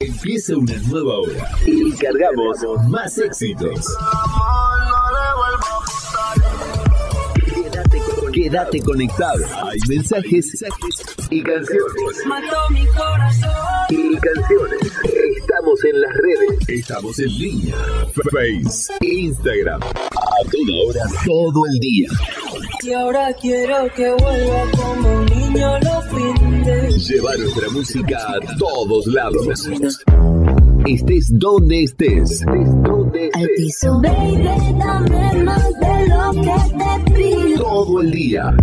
Empieza una nueva hora y cargamos más éxitos. Quédate conectado. Hay mensajes y canciones. Mató mi corazón. Y canciones. Estamos en las redes. Estamos en línea. Face, Instagram. A toda hora, todo el día. Y ahora quiero que vuelva como un niño los fines. Lleva nuestra música a todos lados. Estés donde estés. Al piso. Baby, dame más de lo que te pido. Todo el día.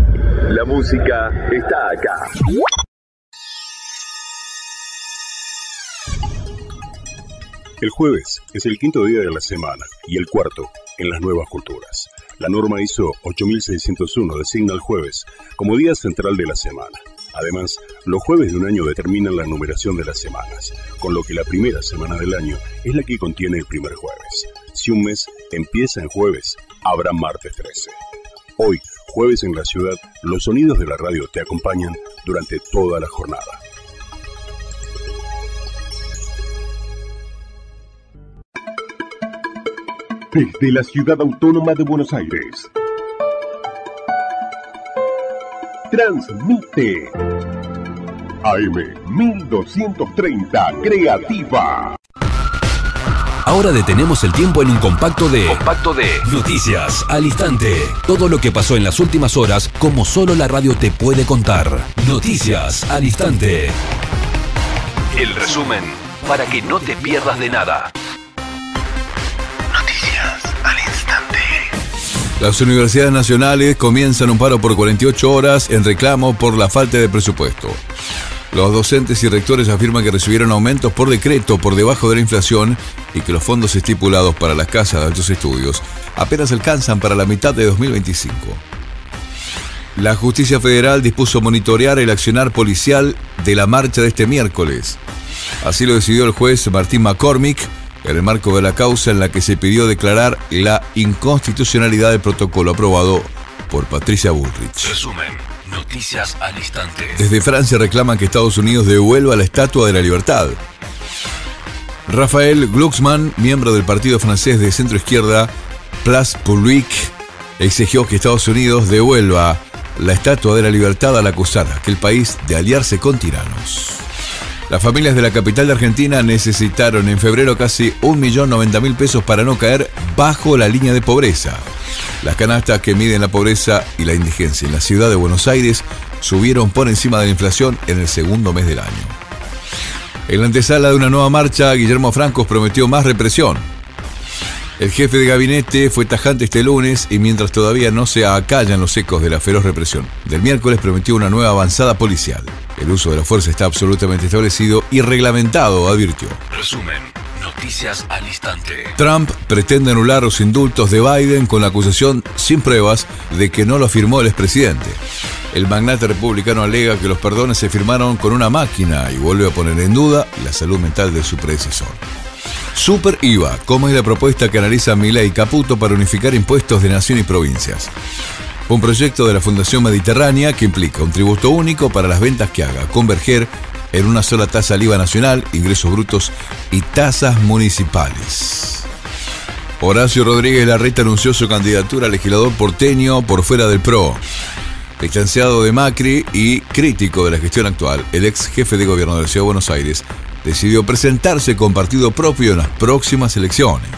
La música está acá. El jueves es el quinto día de la semana y el cuarto en las nuevas culturas. La norma ISO 8601 designa el jueves como día central de la semana. Además, los jueves de un año determinan la numeración de las semanas, con lo que la primera semana del año es la que contiene el primer jueves. Si un mes empieza en jueves, habrá martes 13. Hoy, jueves en la ciudad, los sonidos de la radio te acompañan durante toda la jornada. Desde la Ciudad Autónoma de Buenos Aires, transmite AM 1230 Creativa. Ahora detenemos el tiempo en un compacto de Noticias al Instante. Todo lo que pasó en las últimas horas, como solo la radio te puede contar. Noticias al Instante. El resumen para que no te pierdas de nada. Noticias al Instante. Las universidades nacionales comienzan un paro por 48 horas en reclamo por la falta de presupuesto. Los docentes y rectores afirman que recibieron aumentos por decreto por debajo de la inflación y que los fondos estipulados para las casas de altos estudios apenas alcanzan para la mitad de 2025. La Justicia Federal dispuso monitorear el accionar policial de la marcha de este miércoles. Así lo decidió el juez Martín McCormick en el marco de la causa en la que se pidió declarar la inconstitucionalidad del protocolo aprobado por Patricia Bullrich. Resumen. Noticias al Instante. Desde Francia reclaman que Estados Unidos devuelva la Estatua de la Libertad. Raphaël Glucksmann, miembro del partido francés de centro-izquierda Place Publique, exigió que Estados Unidos devuelva la Estatua de la Libertad al acusar a aquel país de aliarse con tiranos. Las familias de la capital de Argentina necesitaron en febrero casi 1.090.000 pesos para no caer bajo la línea de pobreza. Las canastas que miden la pobreza y la indigencia en la ciudad de Buenos Aires subieron por encima de la inflación en el segundo mes del año. En la antesala de una nueva marcha, Guillermo Francos prometió más represión. El jefe de gabinete fue tajante este lunes y mientras todavía no se acallan los ecos de la feroz represión del miércoles, prometió una nueva avanzada policial. El uso de la fuerza está absolutamente establecido y reglamentado, advirtió. Resumen. Noticias al Instante. Trump pretende anular los indultos de Biden con la acusación sin pruebas de que no lo firmó el expresidente. El magnate republicano alega que los perdones se firmaron con una máquina y vuelve a poner en duda la salud mental de su predecesor. Super IVA, ¿cómo es la propuesta que analiza Milei y Caputo para unificar impuestos de nación y provincias? Un proyecto de la Fundación Mediterránea que implica un tributo único para las ventas que haga converger en una sola tasa al IVA nacional, ingresos brutos y tasas municipales. Horacio Rodríguez Larreta anunció su candidatura a legislador porteño por fuera del PRO. Distanciado de Macri y crítico de la gestión actual, el ex jefe de gobierno de la Ciudad de Buenos Aires decidió presentarse con partido propio en las próximas elecciones.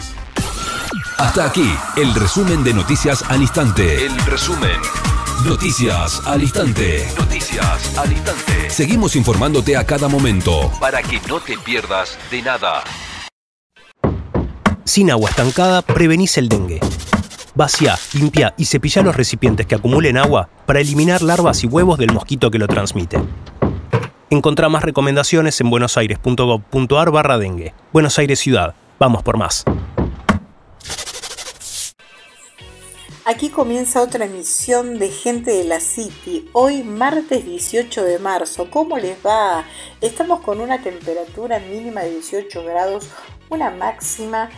Hasta aquí, el resumen de Noticias al Instante. El resumen. Noticias al Instante. Noticias al Instante. Seguimos informándote a cada momento para que no te pierdas de nada. Sin agua estancada, prevenís el dengue. Vacía, limpia y cepilla los recipientes que acumulen agua para eliminar larvas y huevos del mosquito que lo transmite. Encontrá más recomendaciones en buenosaires.gov.ar/dengue. Buenos Aires Ciudad. Vamos por más. Aquí comienza otra emisión de Gente de la City. Hoy martes 18 de marzo. ¿Cómo les va? Estamos con una temperatura mínima de 18 grados, una máxima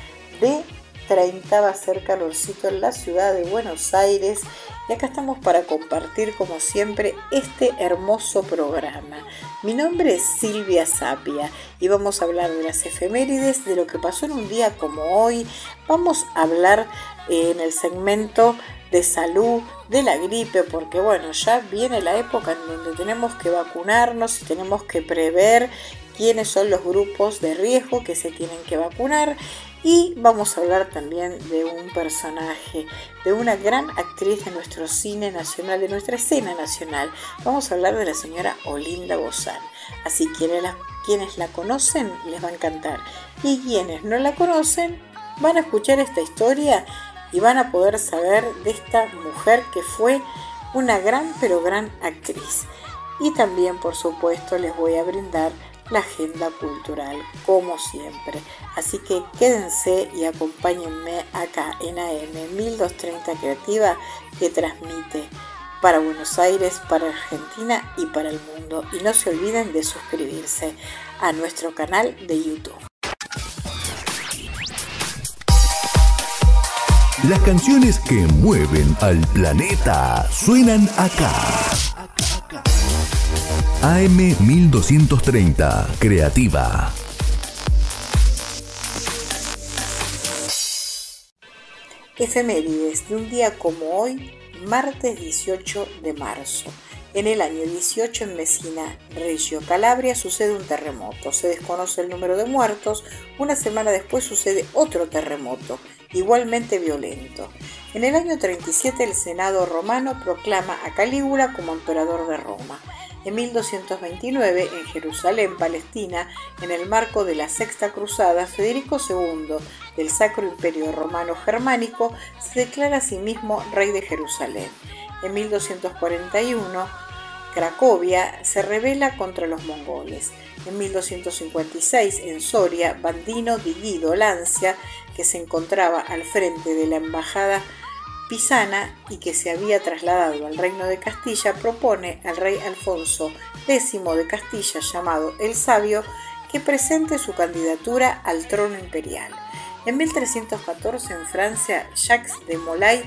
de 12:30 va a ser calorcito en la ciudad de Buenos Aires y acá estamos para compartir como siempre este hermoso programa. Mi nombre es Silvia Sapia y vamos a hablar de las efemérides, de lo que pasó en un día como hoy. Vamos a hablar en el segmento de salud, de la gripe, porque bueno, ya viene la época en donde tenemos que vacunarnos y tenemos que prever quiénes son los grupos de riesgo que se tienen que vacunar. Y vamos a hablar también de un personaje, de una gran actriz de nuestro cine nacional, de nuestra escena nacional. Vamos a hablar de la señora Olinda Bozán. Así quienes la conocen les va a encantar, y quienes no la conocen van a escuchar esta historia y van a poder saber de esta mujer que fue una gran pero gran actriz. Y también, por supuesto, les voy a brindar la agenda cultural, como siempre. Así que quédense y acompáñenme acá en AM 1230 Creativa, que transmite para Buenos Aires, para Argentina y para el mundo. Y no se olviden de suscribirse a nuestro canal de YouTube. Las canciones que mueven al planeta suenan acá. AM 1230 Creativa. Efemérides de un día como hoy, martes 18 de marzo. En el año 18 en Messina, Reggio Calabria, sucede un terremoto. Se desconoce el número de muertos. Una semana después sucede otro terremoto, igualmente violento. En el año 37 el Senado romano proclama a Calígula como emperador de Roma. En 1229, en Jerusalén, Palestina, en el marco de la Sexta Cruzada, Federico II del Sacro Imperio Romano Germánico se declara a sí mismo rey de Jerusalén. En 1241, Cracovia se rebela contra los mongoles. En 1256, en Soria, Bandino di Guido Lancia, que se encontraba al frente de la embajada pisana y que se había trasladado al reino de Castilla, propone al rey Alfonso X de Castilla, llamado el Sabio, que presente su candidatura al trono imperial. En 1314, en Francia, Jacques de Molay,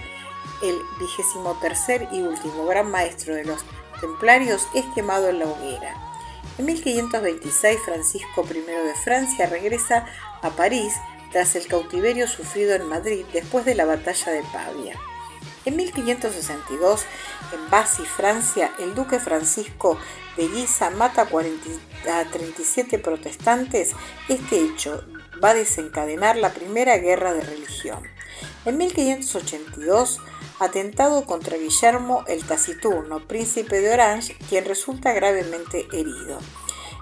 el 23º y último gran maestro de los templarios, es quemado en la hoguera. En 1526, Francisco I de Francia regresa a París tras el cautiverio sufrido en Madrid después de la batalla de Pavia. En 1562, en Bassy, Francia, el duque Francisco de Guisa mata a 37 protestantes. Este hecho va a desencadenar la primera guerra de religión. En 1582, atentado contra Guillermo el Taciturno, príncipe de Orange, quien resulta gravemente herido.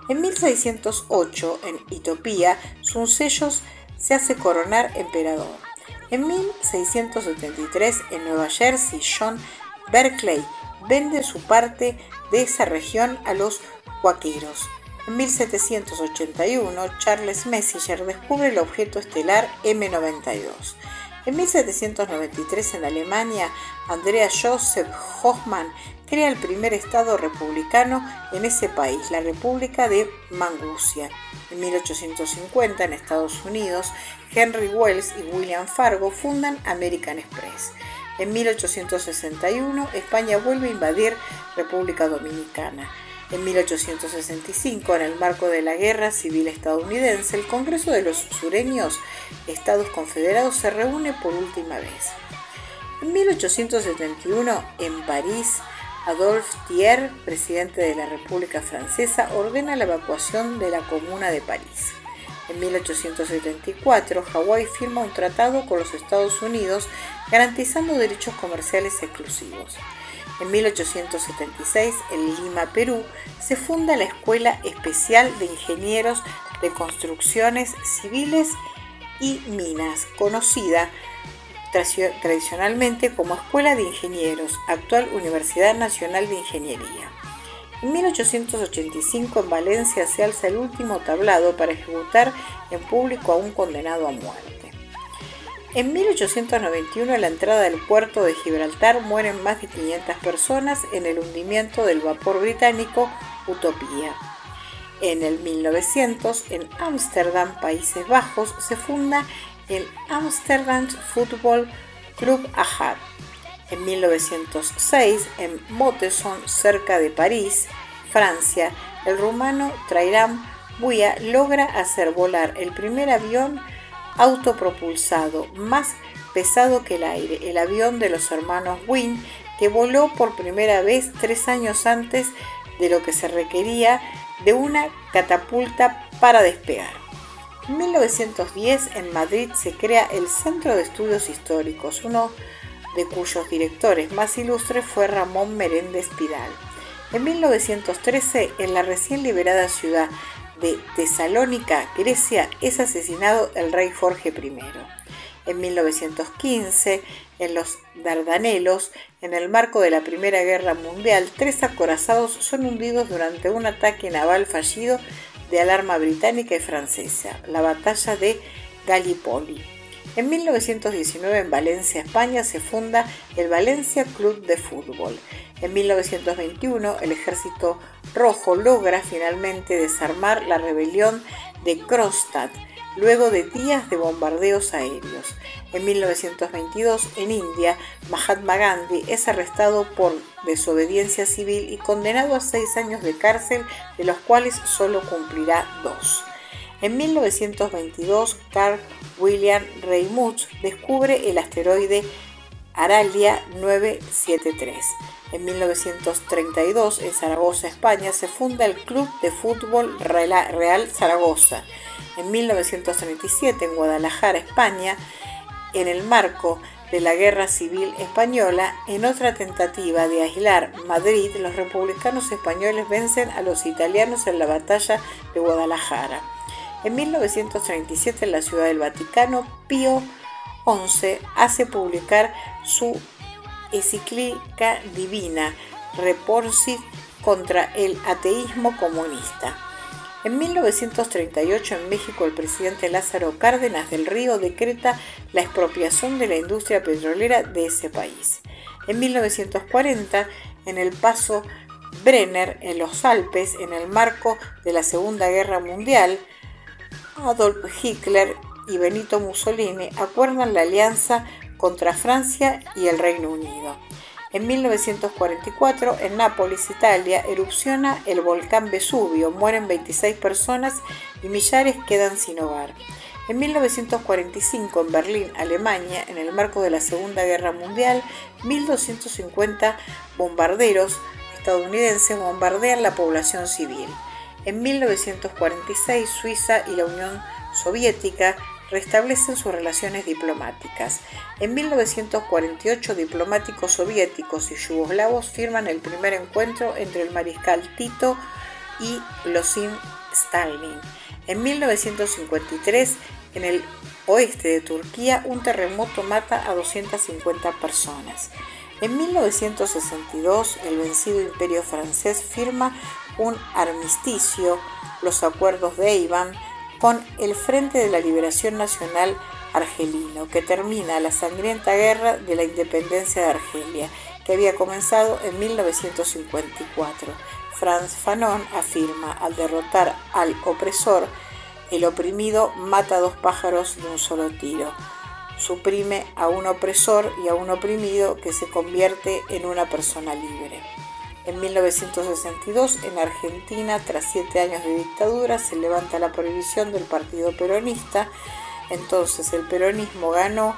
En 1608, en Etiopía, Suceyos se hace coronar emperador. En 1673, en Nueva Jersey, John Berkeley vende su parte de esa región a los cuáqueros. En 1781, Charles Messinger descubre el objeto estelar M92. En 1793, en Alemania, Andreas Joseph Hoffmann crea el primer estado republicano en ese país, la República de Maguncia. En 1850, en Estados Unidos, Henry Wells y William Fargo fundan American Express. En 1861, España vuelve a invadir República Dominicana. En 1865, en el marco de la Guerra Civil estadounidense, el Congreso de los Sureños Estados Confederados se reúne por última vez. En 1871, en París, Adolphe Thiers, presidente de la República Francesa, ordena la evacuación de la Comuna de París. En 1874, Hawái firma un tratado con los Estados Unidos garantizando derechos comerciales exclusivos. En 1876, en Lima, Perú, se funda la Escuela Especial de Ingenieros de Construcciones Civiles y Minas, conocida tradicionalmente como Escuela de Ingenieros, actual Universidad Nacional de Ingeniería. En 1885, en Valencia, se alza el último tablado para ejecutar en público a un condenado a muerte. En 1891, en la entrada del puerto de Gibraltar, mueren más de 500 personas en el hundimiento del vapor británico Utopía. En el 1900, en Ámsterdam, Países Bajos, se funda el Amsterdam Football Club Ahad. En 1906, en Montesson, cerca de París, Francia, el rumano Trairam Buia logra hacer volar el primer avión autopropulsado más pesado que el aire, el avión de los hermanos Wynne, que voló por primera vez 3 años antes de lo que se requería de una catapulta para despegar. En 1910, en Madrid, se crea el Centro de Estudios Históricos, uno de cuyos directores más ilustres fue Ramón Meréndez Pidal. En 1913, en la recién liberada ciudad de Tesalónica, Grecia, es asesinado el rey Jorge I. En 1915, en los Dardanelos, en el marco de la Primera Guerra Mundial, 3 acorazados son hundidos durante un ataque naval fallido de alarma británica y francesa, la batalla de Gallipoli. En 1919, en Valencia, España, se funda el Valencia Club de Fútbol. En 1921, el Ejército Rojo logra finalmente desarmar la rebelión de Kronstadt, luego de días de bombardeos aéreos. En 1922, en India, Mahatma Gandhi es arrestado por desobediencia civil y condenado a 6 años de cárcel, de los cuales solo cumplirá 2. En 1922, Carl William Reymut descubre el asteroide Aralia 973. En 1932, en Zaragoza, España, se funda el Club de Fútbol Real Zaragoza. En 1937, en Guadalajara, España, en el marco de la Guerra Civil Española, en otra tentativa de aislar Madrid, los republicanos españoles vencen a los italianos en la batalla de Guadalajara. En 1937, en la Ciudad del Vaticano, Pío XI hace publicar su encíclica Divina Responsit contra el ateísmo comunista. En 1938, en México, el presidente Lázaro Cárdenas del Río decreta la expropiación de la industria petrolera de ese país. En 1940, en el paso Brenner, en los Alpes, en el marco de la Segunda Guerra Mundial, Adolf Hitler y Benito Mussolini acuerdan la alianza contra Francia y el Reino Unido. En 1944, en Nápoles, Italia, erupciona el volcán Vesubio, mueren 26 personas y millares quedan sin hogar. En 1945, en Berlín, Alemania, en el marco de la Segunda Guerra Mundial, 1.250 bombarderos estadounidenses bombardean la población civil. En 1946, Suiza y la Unión Soviética restablecen sus relaciones diplomáticas. En 1948, diplomáticos soviéticos y yugoslavos firman el primer encuentro entre el mariscal Tito y Josip Stalin. En 1953, en el oeste de Turquía, un terremoto mata a 250 personas. En 1962, el vencido Imperio francés firma un armisticio, los Acuerdos de Eivan, con el Frente de la Liberación Nacional argelino, que termina la sangrienta guerra de la independencia de Argelia, que había comenzado en 1954. Frantz Fanon afirma: al derrotar al opresor, el oprimido mata a 2 pájaros de un solo tiro. Suprime a un opresor y a un oprimido que se convierte en una persona libre. En 1962, en Argentina, tras 7 años de dictadura, se levanta la prohibición del Partido Peronista. Entonces el peronismo ganó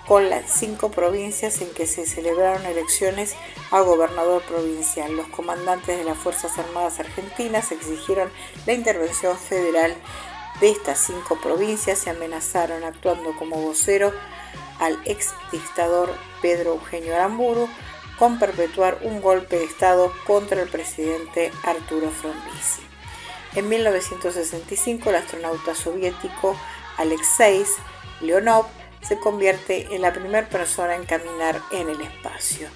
con las 5 provincias en que se celebraron elecciones a gobernador provincial. Los comandantes de las Fuerzas Armadas Argentinas exigieron la intervención federal de estas 5 provincias y amenazaron, actuando como vocero, al ex dictador Pedro Eugenio Aramburu con perpetuar un golpe de Estado contra el presidente Arturo Frondizi. En 1965, el astronauta soviético Alexei Leonov se convierte en la primera persona en caminar en el espacio.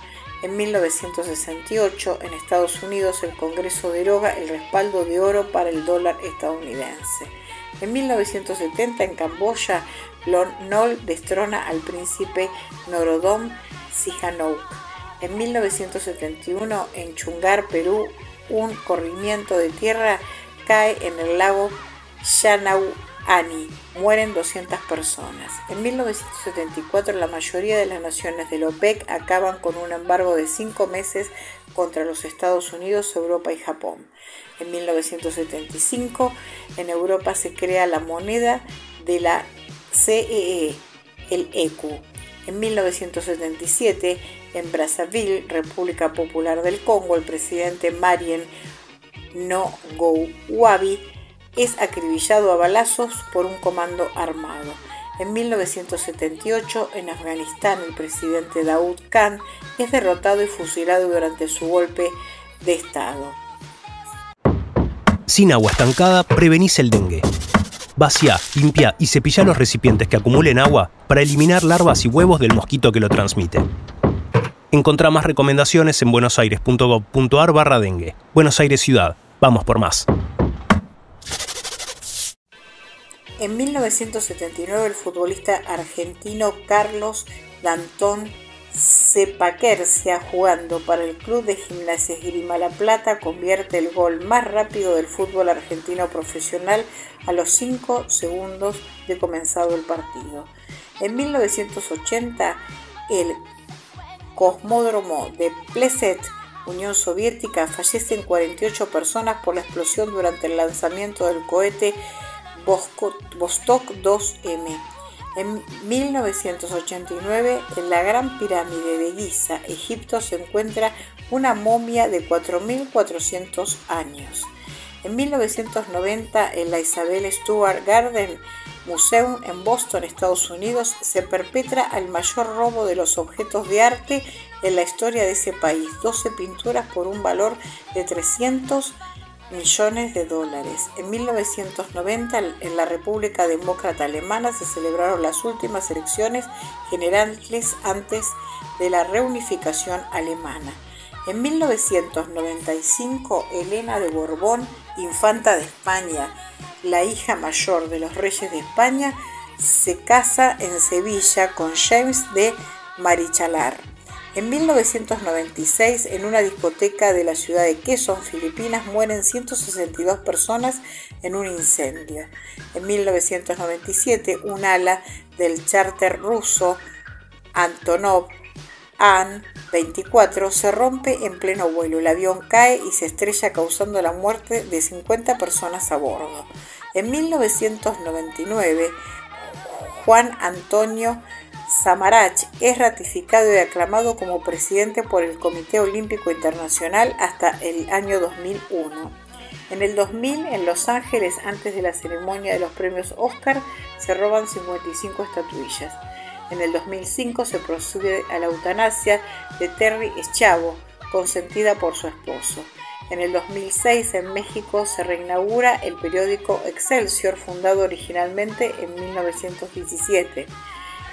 En 1968, en Estados Unidos, el Congreso deroga el respaldo de oro para el dólar estadounidense. En 1970, en Camboya, Lon Nol destrona al príncipe Norodom Sihanouk. En 1971, en Chungar, Perú, un corrimiento de tierra cae en el lago Ani, mueren 200 personas. En 1974 la mayoría de las naciones del OPEC acaban con un embargo de 5 meses contra los Estados Unidos, Europa y Japón. En 1975 en Europa se crea la moneda de la CEE, el ECU. En 1977 en Brazzaville, República Popular del Congo, el presidente Marien Ngouabi es acribillado a balazos por un comando armado. En 1978, en Afganistán, el presidente Daoud Khan es derrotado y fusilado durante su golpe de Estado. Sin agua estancada, prevenís el dengue. Vacía, limpia y cepilla los recipientes que acumulen agua para eliminar larvas y huevos del mosquito que lo transmite. Encontrá más recomendaciones en buenosaires.gov.ar/dengue. Buenos Aires Ciudad. Vamos por más. En 1979, el futbolista argentino Carlos Dantón Cepaquercia, jugando para el Club de Gimnasia Esgrima La Plata, convierte el gol más rápido del fútbol argentino profesional a los 5 segundos de comenzado el partido. En 1980, el cosmódromo de Pleset, Unión Soviética, fallecen 48 personas por la explosión durante el lanzamiento del cohete Vostok 2M. En 1989, en la Gran Pirámide de Giza, Egipto, se encuentra una momia de 4.400 años. En 1990, en la Isabel Stewart Gardner Museum en Boston, Estados Unidos, se perpetra el mayor robo de los objetos de arte en la historia de ese país: 12 pinturas por un valor de $300 millones. En 1990, en la República Demócrata Alemana, se celebraron las últimas elecciones generales antes de la reunificación alemana. En 1995, Elena de Borbón, infanta de España, la hija mayor de los reyes de España, se casa en Sevilla con James de Marichalar. En 1996, en una discoteca de la ciudad de Quezon, Filipinas, mueren 162 personas en un incendio. En 1997, un ala del chárter ruso Antonov An-24 se rompe en pleno vuelo. El avión cae y se estrella, causando la muerte de 50 personas a bordo. En 1999, Juan Antonio Samaranch es ratificado y aclamado como presidente por el Comité Olímpico Internacional hasta el año 2001. En el 2000, en Los Ángeles, antes de la ceremonia de los premios Oscar, se roban 55 estatuillas. En el 2005 se procede a la eutanasia de Terry Schiavo, consentida por su esposo. En el 2006, en México, se reinaugura el periódico Excelsior, fundado originalmente en 1917.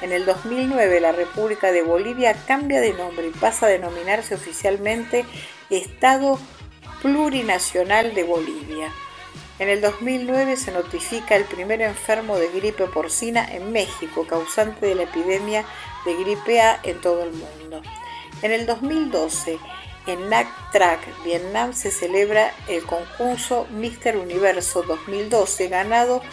En el 2009, la República de Bolivia cambia de nombre y pasa a denominarse oficialmente Estado Plurinacional de Bolivia. En el 2009 se notifica el primer enfermo de gripe porcina en México, causante de la epidemia de gripe A en todo el mundo. En el 2012, en Nha Trang, Vietnam, se celebra el concurso Mister Universo 2012, ganado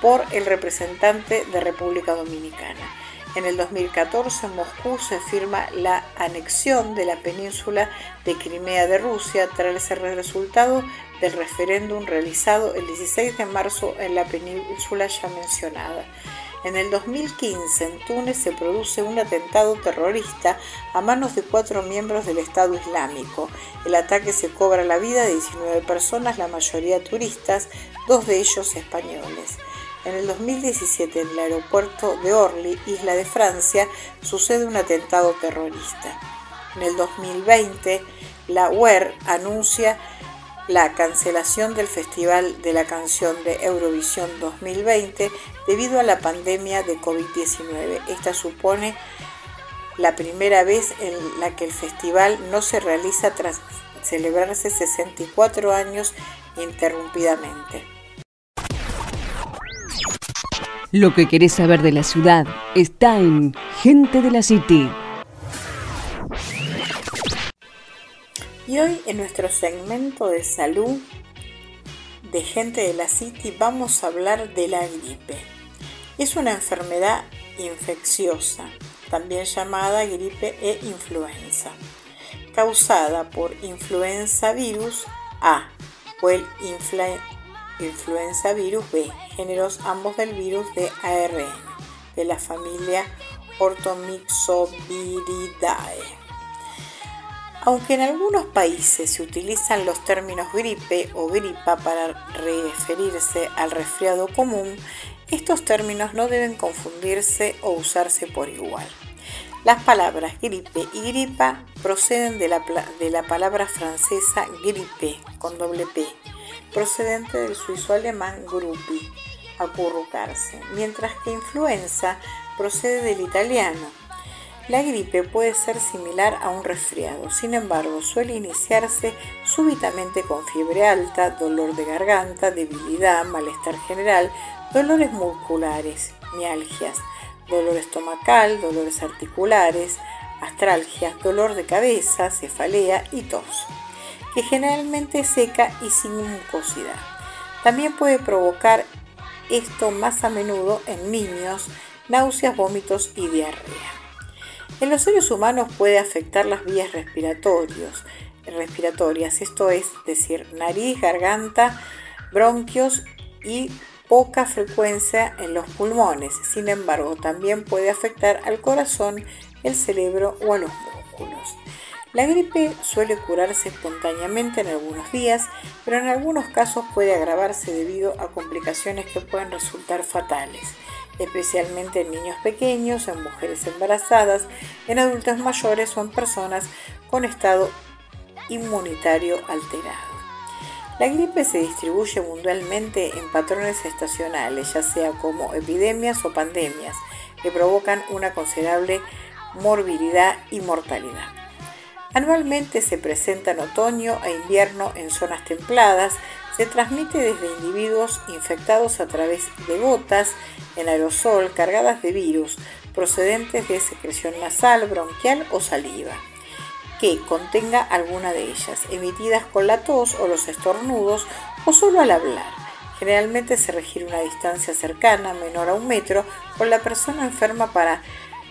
por el representante de República Dominicana. En el 2014, en Moscú, se firma la anexión de la península de Crimea de Rusia tras el resultado del referéndum realizado el 16 de marzo en la península ya mencionada. En el 2015, en Túnez, se produce un atentado terrorista a manos de 4 miembros del Estado Islámico. El ataque se cobra la vida de 19 personas, la mayoría turistas, 2 de ellos españoles. En el 2017, en el aeropuerto de Orly, isla de Francia, sucede un atentado terrorista. En el 2020, la UER anuncia la cancelación del Festival de la Canción de Eurovisión 2020 debido a la pandemia de COVID-19. Esta supone la primera vez en la que el festival no se realiza tras celebrarse 64 años interrumpidamente. Lo que querés saber de la ciudad está en Gente de la City. Y hoy, en nuestro segmento de salud, de Gente de la City vamos a hablar de la gripe. Es una enfermedad infecciosa, también llamada gripe e influenza, causada por influenza virus A o el influenza virus B, géneros ambos del virus de ARN, de la familia Orthomyxoviridae. Aunque en algunos países se utilizan los términos gripe o gripa para referirse al resfriado común, estos términos no deben confundirse o usarse por igual. Las palabras gripe y gripa proceden de la palabra francesa grippe, con doble P, procedente del suizo alemán gruppi, acurrucarse, mientras que influenza procede del italiano. La gripe puede ser similar a un resfriado, sin embargo, suele iniciarse súbitamente con fiebre alta, dolor de garganta, debilidad, malestar general, dolores musculares, mialgias, dolor estomacal, dolores articulares, astralgias, dolor de cabeza, cefalea y tos, que generalmente es seca y sin mucosidad. También puede provocar esto más a menudo en niños, náuseas, vómitos y diarrea. En los seres humanos puede afectar las vías respiratorias, esto es decir, nariz, garganta, bronquios y poca frecuencia en los pulmones. Sin embargo, también puede afectar al corazón, el cerebro o a los músculos. La gripe suele curarse espontáneamente en algunos días, pero en algunos casos puede agravarse debido a complicaciones que pueden resultar fatales, especialmente en niños pequeños, en mujeres embarazadas, en adultos mayores o en personas con estado inmunitario alterado. La gripe se distribuye mundialmente en patrones estacionales, ya sea como epidemias o pandemias, que provocan una considerable morbilidad y mortalidad. Anualmente se presenta en otoño e invierno en zonas templadas. Se transmite desde individuos infectados a través de gotas en aerosol cargadas de virus procedentes de secreción nasal, bronquial o saliva, que contenga alguna de ellas, emitidas con la tos o los estornudos o solo al hablar. Generalmente se requiere una distancia cercana, menor a 1 metro, con la persona enferma para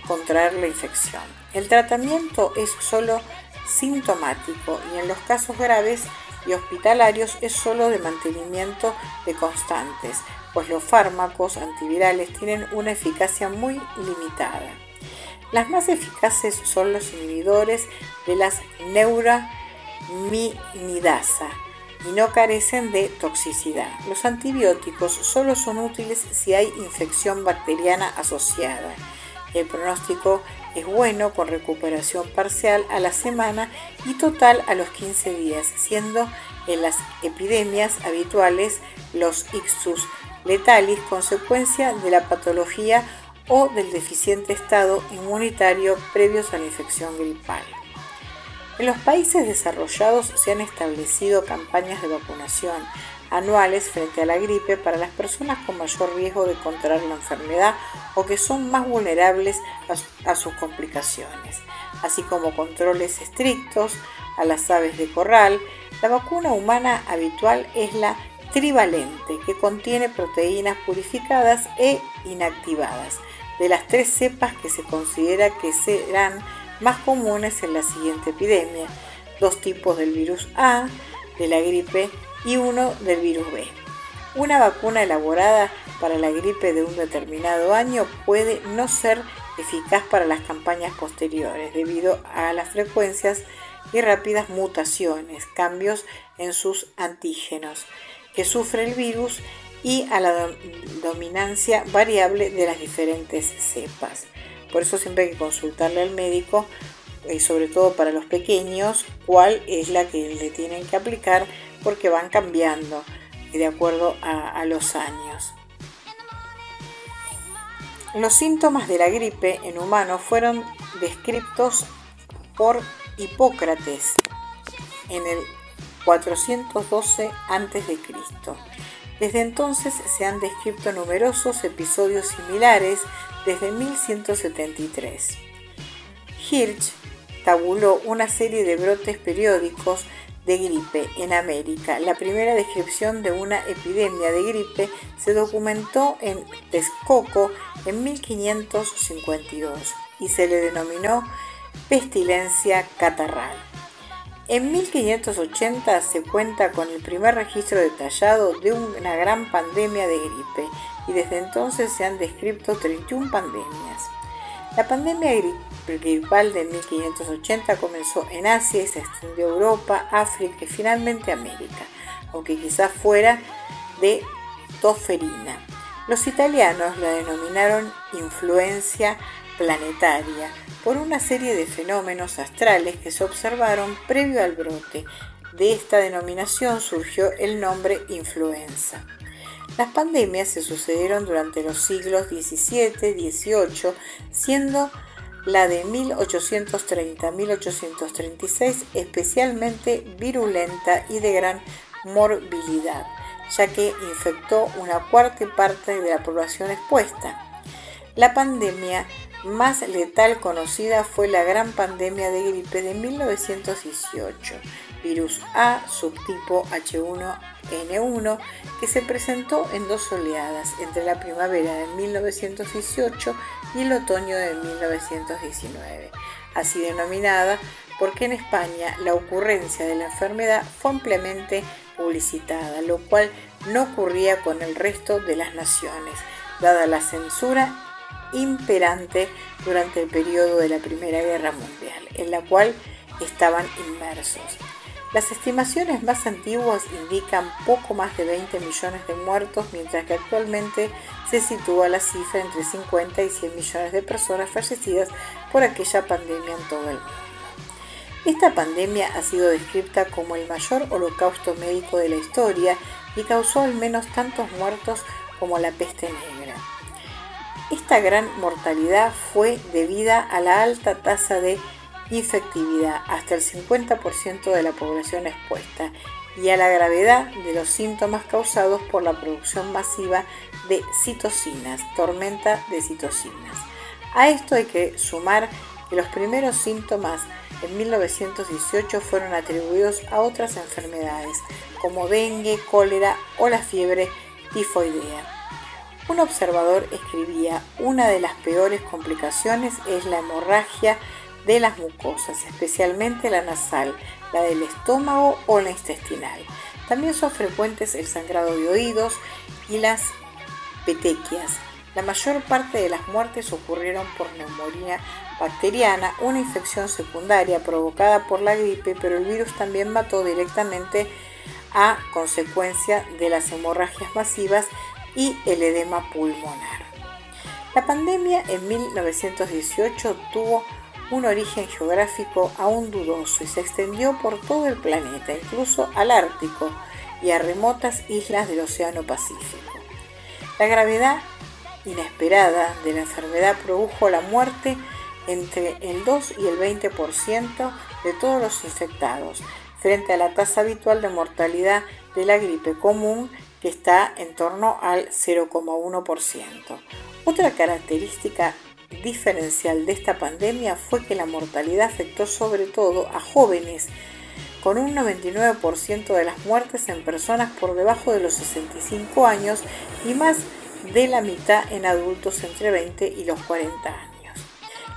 contraer la infección. El tratamiento es solo sintomático y en los casos graves y hospitalarios es solo de mantenimiento de constantes, pues los fármacos antivirales tienen una eficacia muy limitada. Las más eficaces son los inhibidores de las neuraminidasa y no carecen de toxicidad. Los antibióticos solo son útiles si hay infección bacteriana asociada. El pronóstico es bueno, con recuperación parcial a la semana y total a los 15 días, siendo en las epidemias habituales los ictus letalis consecuencia de la patología o del deficiente estado inmunitario previos a la infección gripal. En los países desarrollados se han establecido campañas de vacunación anuales frente a la gripe para las personas con mayor riesgo de contraer la enfermedad o que son más vulnerables a sus complicaciones, así como controles estrictos a las aves de corral. La vacuna humana habitual es la trivalente, que contiene proteínas purificadas e inactivadas de las 3 cepas que se considera que serán más comunes en la siguiente epidemia: 2 tipos del virus A, de la gripe, y 1 del virus B. Una vacuna elaborada para la gripe de un determinado año puede no ser eficaz para las campañas posteriores debido a las frecuencias y rápidas mutaciones, cambios en sus antígenos que sufre el virus y a la dominancia variable de las diferentes cepas. Por eso siempre hay que consultarle al médico, sobre todo para los pequeños, cuál es la que le tienen que aplicar, porque van cambiando de acuerdo a los años. Los síntomas de la gripe en humanos fueron descritos por Hipócrates en el 412 a.C. Desde entonces se han descrito numerosos episodios similares desde 1173. Hirsch tabuló una serie de brotes periódicos de gripe en América. La primera descripción de una epidemia de gripe se documentó en Texcoco en 1552 y se le denominó pestilencia catarral. En 1580 se cuenta con el primer registro detallado de una gran pandemia de gripe y desde entonces se han descrito 31 pandemias. La pandemia gripal de 1580 comenzó en Asia y se extendió a Europa, África y finalmente a América, aunque quizás fuera de tosferina. Los italianos la denominaron influencia planetaria por una serie de fenómenos astrales que se observaron previo al brote. De esta denominación surgió el nombre influenza. Las pandemias se sucedieron durante los siglos XVII y XVIII, siendo la de 1830-1836 especialmente virulenta y de gran morbilidad, ya que infectó una cuarta parte de la población expuesta. La pandemia más letal conocida fue la Gran Pandemia de Gripe de 1918, virus A subtipo H1N1, que se presentó en 2 oleadas, entre la primavera de 1918 y el otoño de 1919, así denominada porque en España la ocurrencia de la enfermedad fue ampliamente publicitada, lo cual no ocurría con el resto de las naciones, dada la censura imperante durante el periodo de la Primera Guerra Mundial, en la cual estaban inmersos. Las estimaciones más antiguas indican poco más de 20 millones de muertos, mientras que actualmente se sitúa la cifra entre 50 y 100 millones de personas fallecidas por aquella pandemia en todo el mundo. Esta pandemia ha sido descrita como el mayor holocausto médico de la historia y causó al menos tantos muertos como la peste negra. Esta gran mortalidad fue debida a la alta tasa de infectividad, hasta el 50% de la población expuesta, y a la gravedad de los síntomas causados por la producción masiva de citocinas, tormenta de citocinas. A esto hay que sumar que los primeros síntomas en 1918 fueron atribuidos a otras enfermedades, como dengue, cólera o la fiebre tifoidea. Un observador escribía: una de las peores complicaciones es la hemorragia de las mucosas, especialmente la nasal, la del estómago o la intestinal. También son frecuentes el sangrado de oídos y las petequias. La mayor parte de las muertes ocurrieron por neumonía bacteriana, una infección secundaria provocada por la gripe, pero el virus también mató directamente a consecuencia de las hemorragias masivas y el edema pulmonar. La pandemia en 1918 tuvo un origen geográfico aún dudoso y se extendió por todo el planeta, incluso al Ártico y a remotas islas del Océano Pacífico. La gravedad inesperada de la enfermedad produjo la muerte entre el 2 y el 20% de todos los infectados, frente a la tasa habitual de mortalidad de la gripe común, que está en torno al 0,1%. Otra característica diferencial de esta pandemia fue que la mortalidad afectó sobre todo a jóvenes, con un 99% de las muertes en personas por debajo de los 65 años y más de la mitad en adultos entre 20 y los 40 años.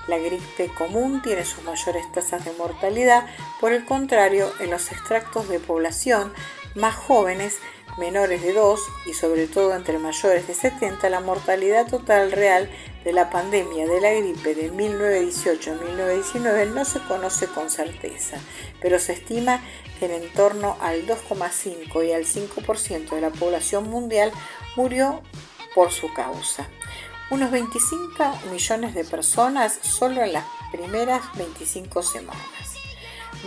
La gripe común tiene sus mayores tasas de mortalidad, por el contrario, en los extractos de población más jóvenes, menores de 2 y sobre todo entre mayores de 70, la mortalidad total real de la pandemia de la gripe de 1918 a 1919 no se conoce con certeza, pero se estima que en torno al 2,5 y al 5% de la población mundial murió por su causa. Unos 25 millones de personas solo en las primeras 25 semanas.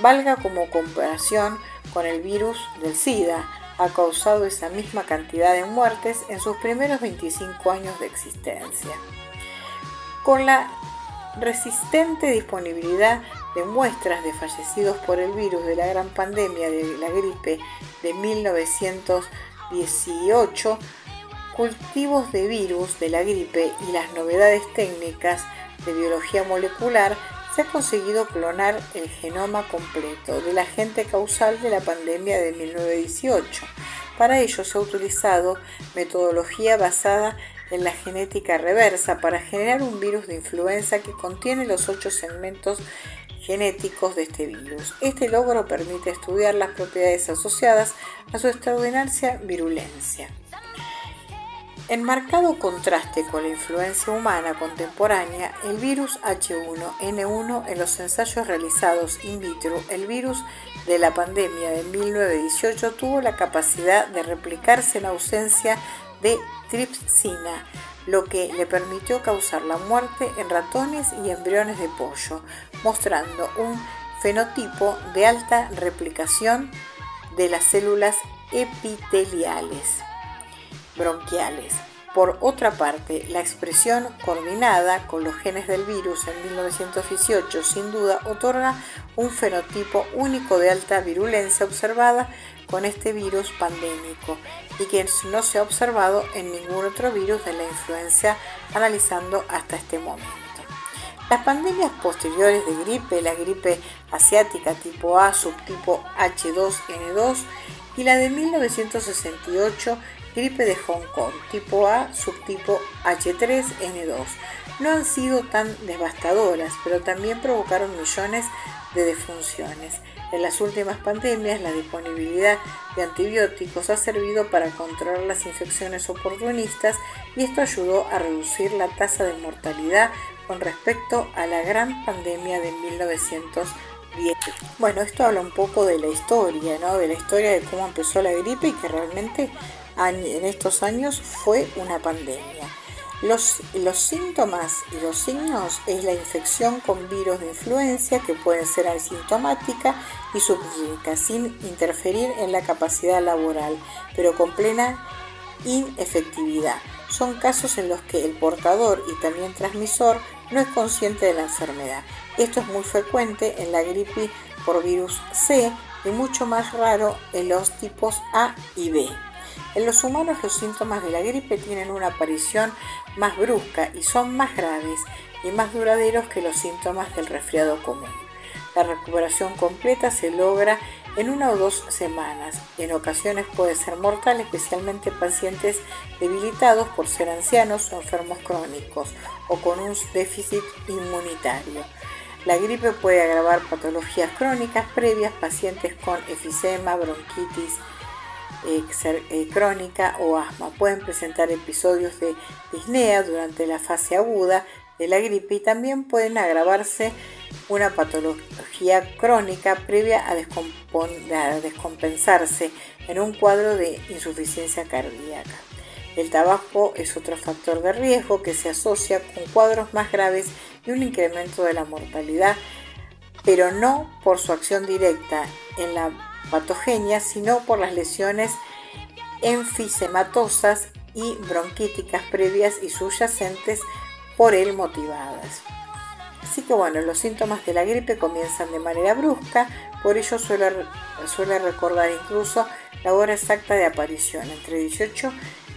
Valga como comparación con el virus del SIDA, ha causado esa misma cantidad de muertes en sus primeros 25 años de existencia. Con la resistente disponibilidad de muestras de fallecidos por el virus de la gran pandemia de la gripe de 1918, cultivos de virus de la gripe y las novedades técnicas de biología molecular se ha conseguido clonar el genoma completo del agente causal de la pandemia de 1918. Para ello se ha utilizado metodología basada en la genética reversa para generar un virus de influenza que contiene los 8 segmentos genéticos de este virus. Este logro permite estudiar las propiedades asociadas a su extraordinaria virulencia. En marcado contraste con la influenza humana contemporánea, el virus H1N1 en los ensayos realizados in vitro, el virus de la pandemia de 1918 tuvo la capacidad de replicarse en ausencia de tripsina, lo que le permitió causar la muerte en ratones y embriones de pollo, mostrando un fenotipo de alta replicación de las células epiteliales bronquiales. Por otra parte, la expresión coordinada con los genes del virus en 1918 sin duda otorga un fenotipo único de alta virulencia observada con este virus pandémico y que no se ha observado en ningún otro virus de la influenza analizando hasta este momento. Las pandemias posteriores de gripe, la gripe asiática tipo A, subtipo H2N2 y la de 1968, gripe de Hong Kong, tipo A, subtipo H3N2, no han sido tan devastadoras, pero también provocaron millones de defunciones. En las últimas pandemias, la disponibilidad de antibióticos ha servido para controlar las infecciones oportunistas y esto ayudó a reducir la tasa de mortalidad con respecto a la gran pandemia de 1910. Bueno, esto habla un poco de la historia, ¿no? De la historia de cómo empezó la gripe y que realmente en estos años fue una pandemia. Los síntomas y los signos es la infección con virus de influenza que puede ser asintomática y subclínica sin interferir en la capacidad laboral, pero con plena inefectividad. Son casos en los que el portador y también transmisor no es consciente de la enfermedad. Esto es muy frecuente en la gripe por virus C y mucho más raro en los tipos A y B. En los humanos los síntomas de la gripe tienen una aparición más brusca y son más graves y más duraderos que los síntomas del resfriado común. La recuperación completa se logra en 1 o 2 semanas. En ocasiones puede ser mortal, especialmente en pacientes debilitados por ser ancianos o enfermos crónicos o con un déficit inmunitario. La gripe puede agravar patologías crónicas previas, pacientes con efisema, bronquitis crónica o asma. Pueden presentar episodios de disnea durante la fase aguda de la gripe y también pueden agravarse una patología crónica previa a descompensarse en un cuadro de insuficiencia cardíaca. El tabaco es otro factor de riesgo que se asocia con cuadros más graves y un incremento de la mortalidad, pero no por su acción directa en la patogenia, sino por las lesiones enfisematosas y bronquíticas previas y subyacentes por él motivadas. Así que bueno, los síntomas de la gripe comienzan de manera brusca, por ello suele recordar incluso la hora exacta de aparición, entre 18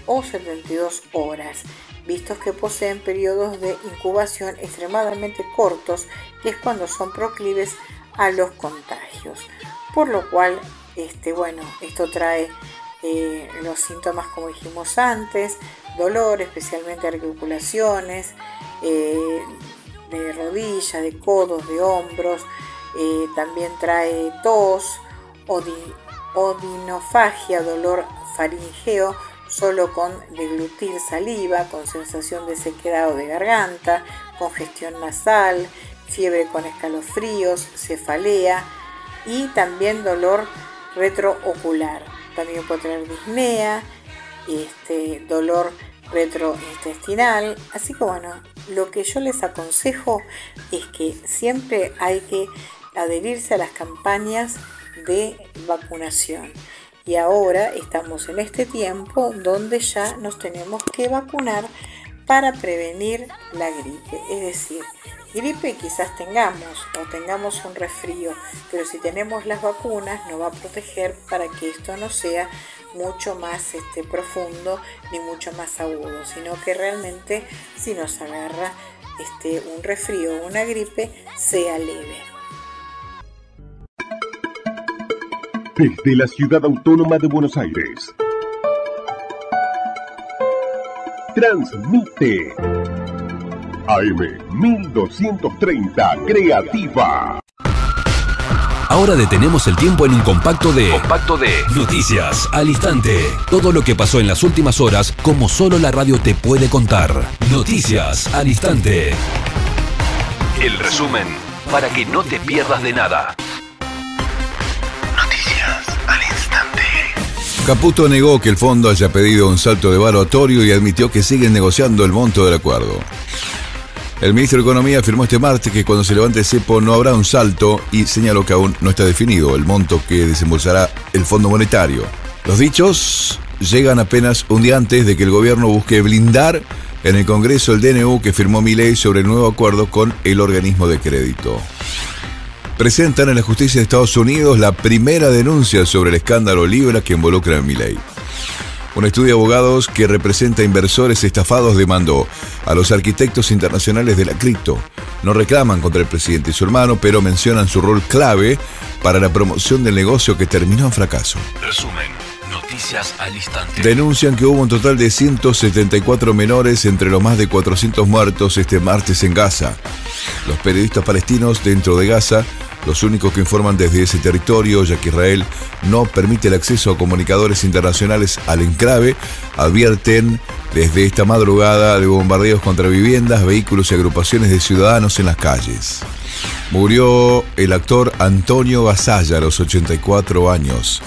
o 72 horas, vistos que poseen periodos de incubación extremadamente cortos, que es cuando son proclives a los contagios. Por lo cual, esto trae los síntomas, como dijimos antes, dolor, especialmente articulaciones, de rodillas, de codos, de hombros, también trae tos, odinofagia, dolor faríngeo, solo con deglutir saliva, con sensación de sequedad o de garganta, congestión nasal, fiebre con escalofríos, cefalea y también dolor retroocular. También puede tener disnea, dolor retrointestinal. Así que bueno, lo que yo les aconsejo es que siempre hay que adherirse a las campañas de vacunación. Y ahora estamos en este tiempo donde ya nos tenemos que vacunar para prevenir la gripe. Es decir, gripe quizás tengamos un resfrío, pero si tenemos las vacunas nos va a proteger para que esto no sea mucho más profundo ni mucho más agudo, sino que realmente si nos agarra un resfrío o una gripe sea leve. Desde la Ciudad Autónoma de Buenos Aires, transmite AM 1230 Creativa. Ahora detenemos el tiempo en un compacto de Noticias al Instante. Todo lo que pasó en las últimas horas, como solo la radio te puede contar. Noticias al Instante. El resumen para que no te pierdas de nada. Noticias al Instante. Caputo negó que el fondo haya pedido un salto de vara a Otorio y admitió que siguen negociando el monto del acuerdo. El ministro de Economía afirmó este martes que cuando se levante el cepo no habrá un salto y señaló que aún no está definido el monto que desembolsará el Fondo Monetario. Los dichos llegan apenas un día antes de que el gobierno busque blindar en el Congreso el DNU que firmó Milei sobre el nuevo acuerdo con el organismo de crédito. Presentan en la justicia de Estados Unidos la primera denuncia sobre el escándalo Libra que involucra a Milei. Un estudio de abogados que representa inversores estafados demandó a los arquitectos internacionales de la cripto. No reclaman contra el presidente y su hermano, pero mencionan su rol clave para la promoción del negocio que terminó en fracaso. Resumen, Noticias al Instante. Denuncian que hubo un total de 174 menores entre los más de 400 muertos este martes en Gaza. Los periodistas palestinos dentro de Gaza, los únicos que informan desde ese territorio, ya que Israel no permite el acceso a comunicadores internacionales al enclave, advierten desde esta madrugada de bombardeos contra viviendas, vehículos y agrupaciones de ciudadanos en las calles. Murió el actor Antonio Gasalla a los 84 años.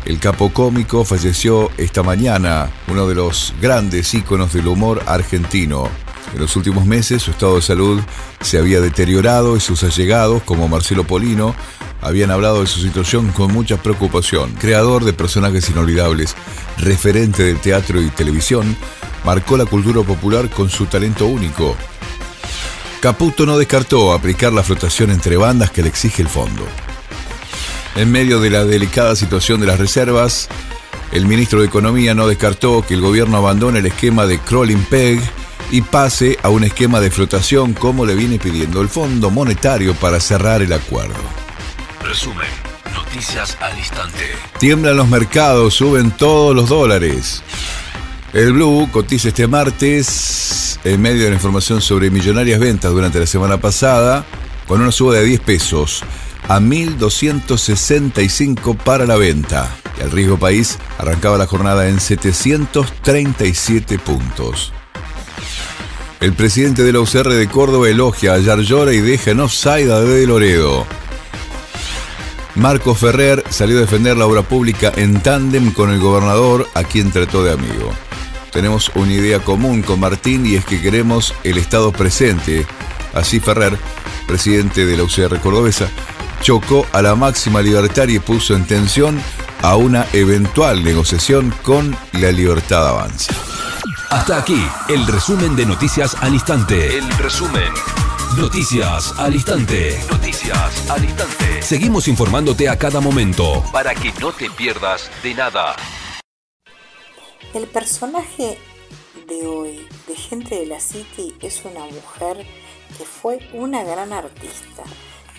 El capo cómico falleció esta mañana, uno de los grandes íconos del humor argentino. En los últimos meses su estado de salud se había deteriorado y sus allegados, como Marcelo Polino, habían hablado de su situación con mucha preocupación. Creador de personajes inolvidables, referente del teatro y televisión, marcó la cultura popular con su talento único. Caputo no descartó aplicar la flotación entre bandas que le exige el fondo. En medio de la delicada situación de las reservas, el ministro de Economía no descartó que el gobierno abandone el esquema de crawling peg y pase a un esquema de flotación como le viene pidiendo el Fondo Monetario para cerrar el acuerdo. Resumen, Noticias al Instante. Tiemblan los mercados, suben todos los dólares. El Blue cotiza este martes, en medio de la información sobre millonarias ventas durante la semana pasada, con una suba de 10 pesos a 1.265 para la venta. El riesgo país arrancaba la jornada en 737 puntos. El presidente de la UCR de Córdoba elogia a Yarlora y deja en offside a De Loredo. Marco Ferrer salió a defender la obra pública en tándem con el gobernador, a quien trató de amigo. Tenemos una idea común con Martín y es que queremos el Estado presente. Así Ferrer, presidente de la UCR cordobesa, chocó a la máxima libertaria y puso en tensión a una eventual negociación con La Libertad Avanza. Hasta aquí, el resumen de Noticias al Instante. El resumen. Noticias al Instante. Noticias al Instante. Seguimos informándote a cada momento para que no te pierdas de nada. El personaje de hoy, de Gente de la City, es una mujer que fue una gran artista,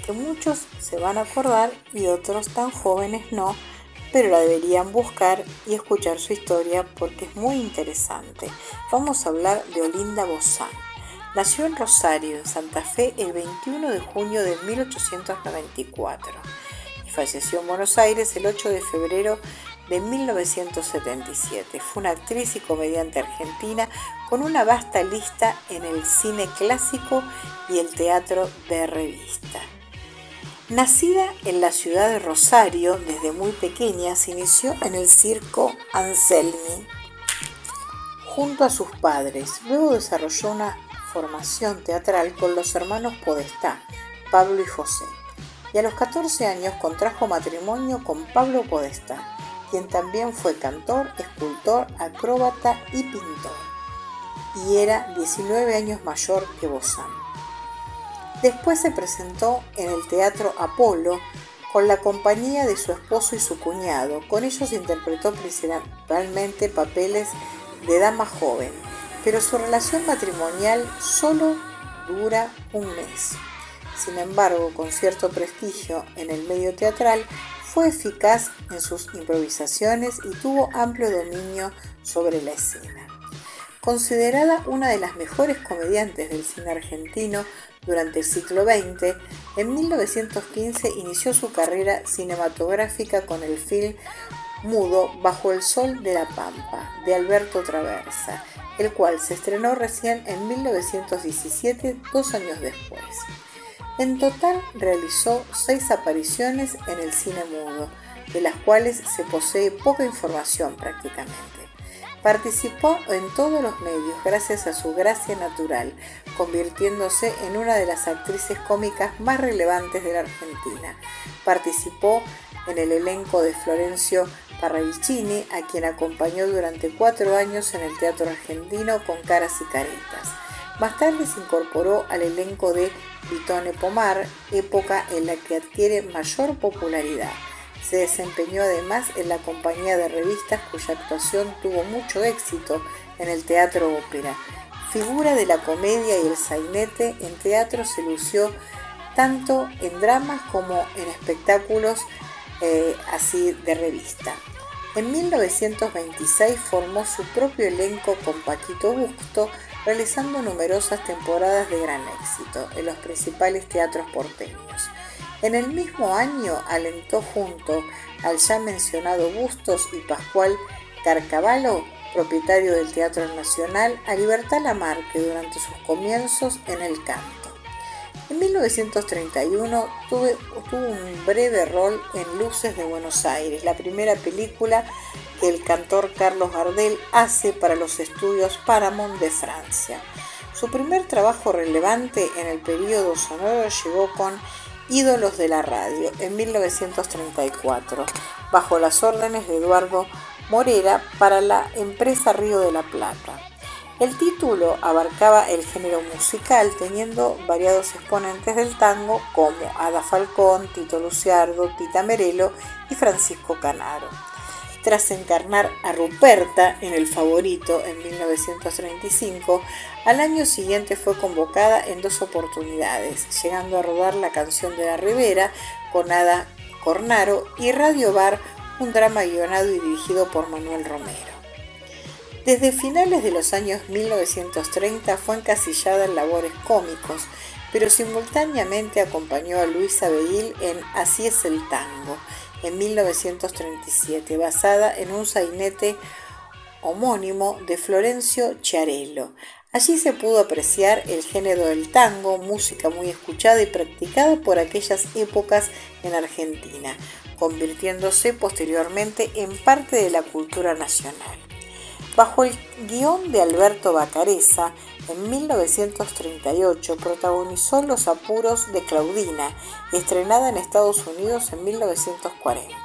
que muchos se van a acordar y otros tan jóvenes no, pero la deberían buscar y escuchar su historia porque es muy interesante. Vamos a hablar de Olinda Bozán. Nació en Rosario, en Santa Fe, el 21 de junio de 1894 y falleció en Buenos Aires el 8 de febrero de 1977. Fue una actriz y comediante argentina con una vasta lista en el cine clásico y el teatro de revista. Nacida en la ciudad de Rosario, desde muy pequeña se inició en el circo Anselmi junto a sus padres. Luego desarrolló una formación teatral con los hermanos Podestá, Pablo y José. Y a los 14 años contrajo matrimonio con Pablo Podestá, quien también fue cantor, escultor, acróbata y pintor. Y era 19 años mayor que Bozán. Después se presentó en el Teatro Apolo, con la compañía de su esposo y su cuñado. Con ellos interpretó principalmente papeles de dama joven, pero su relación matrimonial solo dura un mes. Sin embargo, con cierto prestigio en el medio teatral, fue eficaz en sus improvisaciones y tuvo amplio dominio sobre la escena. Considerada una de las mejores comediantes del cine argentino durante el siglo XX, en 1915 inició su carrera cinematográfica con el film mudo Bajo el Sol de la Pampa, de Alberto Traversa, el cual se estrenó recién en 1917, 2 años después. En total realizó 6 apariciones en el cine mudo, de las cuales se posee poca información prácticamente. Participó en todos los medios gracias a su gracia natural, convirtiéndose en una de las actrices cómicas más relevantes de la Argentina. Participó en el elenco de Florencio Parravicini, a quien acompañó durante 4 años en el teatro argentino con Caras y Caretas. Más tarde se incorporó al elenco de Vitone Pomar, época en la que adquiere mayor popularidad. Se desempeñó además en la compañía de revistas cuya actuación tuvo mucho éxito en el teatro ópera. Figura de la comedia y el sainete, en teatro se lució tanto en dramas como en espectáculos así de revista. En 1926 formó su propio elenco con Paquito Busto, realizando numerosas temporadas de gran éxito en los principales teatros porteños. En el mismo año alentó junto al ya mencionado Bustos y Pascual Carcavalo, propietario del Teatro Nacional, a Libertad Lamarque durante sus comienzos en el canto. En 1931 tuvo un breve rol en Luces de Buenos Aires, la primera película que el cantor Carlos Gardel hace para los estudios Paramount de Francia. Su primer trabajo relevante en el período sonoro llegó con Ídolos de la Radio en 1934, bajo las órdenes de Eduardo Morera para la empresa Río de la Plata. El título abarcaba el género musical, teniendo variados exponentes del tango como Ada Falcón, Tito Luciardo, Tita Merelo y Francisco Canaro. Tras encarnar a Ruperta en El Favorito en 1935, al año siguiente fue convocada en 2 oportunidades, llegando a rodar La Canción de la Ribera con Ada Cornaro y Radio Bar, un drama guionado y dirigido por Manuel Romero. Desde finales de los años 1930 fue encasillada en labores cómicos, pero simultáneamente acompañó a Luis Abeil en Así es el tango, en 1937, basada en un sainete homónimo de Florencio Chiarello. Allí se pudo apreciar el género del tango, música muy escuchada y practicada por aquellas épocas en Argentina, convirtiéndose posteriormente en parte de la cultura nacional. Bajo el guión de Alberto Bacareza, en 1938 protagonizó Los apuros de Claudina, estrenada en Estados Unidos en 1940.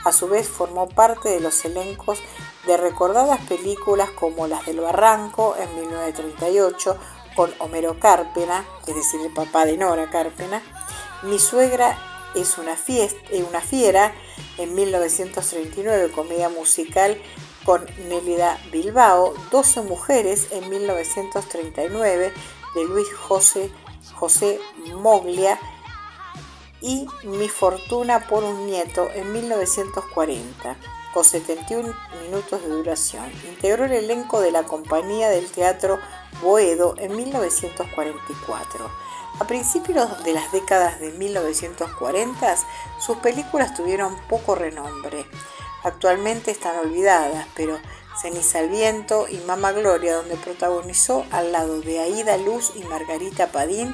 A su vez formó parte de los elencos de recordadas películas como Las del Barranco en 1938 con Homero Cárpena, es decir, el papá de Nora Cárpena, Mi suegra es una fiera en 1939, comedia musical con Nélida Bilbao, 12 mujeres en 1939 de Luis José Moglia y Mi fortuna por un nieto en 1940, con 71 minutos de duración. Integró el elenco de la compañía del Teatro Boedo en 1944. A principios de las décadas de 1940, sus películas tuvieron poco renombre. Actualmente están olvidadas, pero Ceniza al viento y Mamá Gloria, donde protagonizó al lado de Aída Luz y Margarita Padín,